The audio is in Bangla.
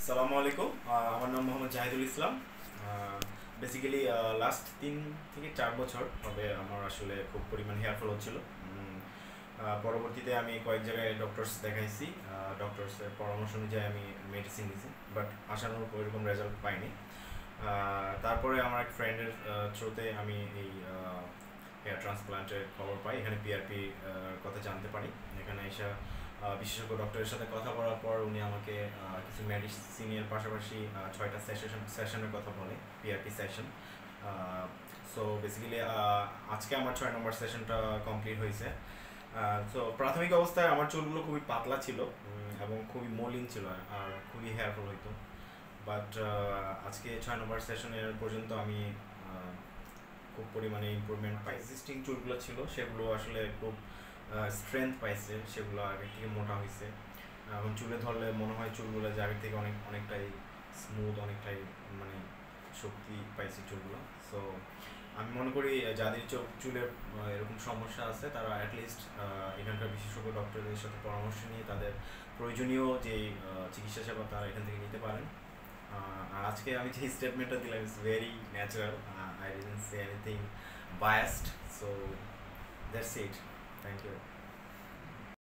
আসসালামু আলাইকুম। আমার নাম মোহাম্মদ জাহিদুল ইসলাম। বেসিক্যালি লাস্ট 3 থেকে 4 বছর হবে আমার আসলে খুব পরিমাণ হেয়ার ফল হচ্ছিল। পরবর্তীতে আমি কয়েক জায়গায় ডক্টরস দেখাইছি। ডক্টরসের পরামর্শ অনুযায়ী আমি মেডিসিন নিয়েছি, বাট আশানুরূপ ওইরকম রেজাল্ট পাইনি। তারপরে আমার এক ফ্রেন্ডের থ্রুতে আমি এই হেয়ার ট্রান্সপ্লান্টের খবর পাই। এখানে পিআরপি কথা জানতে পারি। এখানে এসে বিশেষজ্ঞ ডক্টরের সাথে কথা বলার পর উনি আমাকে কিছু মেডিসিনের পাশাপাশি 6টা সেশনের কথা বলে, পিআরপি সেশন। সো বেসিক্যালি আজকে আমার 6 নম্বর সেশনটা কমপ্লিট হয়েছে। সো প্রাথমিক অবস্থায় আমার চুলগুলো খুবই পাতলা ছিল এবং খুবই মলিন ছিল আর খুবই হেয়ারফল হইতো। বাট আজকে 6 নম্বর সেশনের পর্যন্ত আমি খুব পরিমাণে ইমপ্রুভমেন্ট পাই। এক্সিস্টিং চুলগুলো ছিল সেগুলো আসলে খুব স্ট্রেংথ পাইছে, সেগুলো আগের থেকে মোটা হয়েছে। এখন চুলে ধরলে মনে হয় চুলগুলো যে আগের থেকে অনেকটাই স্মুথ, অনেকটাই মানে শক্তি পাইছে চুলগুলো। সো আমি মনে করি যাদের চুলের এরকম সমস্যা আছে তারা অ্যাটলিস্ট এখানকার বিশেষজ্ঞ ডক্টরদের সাথে পরামর্শ নিয়ে তাদের প্রয়োজনীয় যে চিকিৎসা সেবা তারা এখান থেকে নিতে পারেন। আর আজকে আমি যে স্টেটমেন্টটা দিলাম it's very natural. I didn't say anything biased. So that's it. Thank you.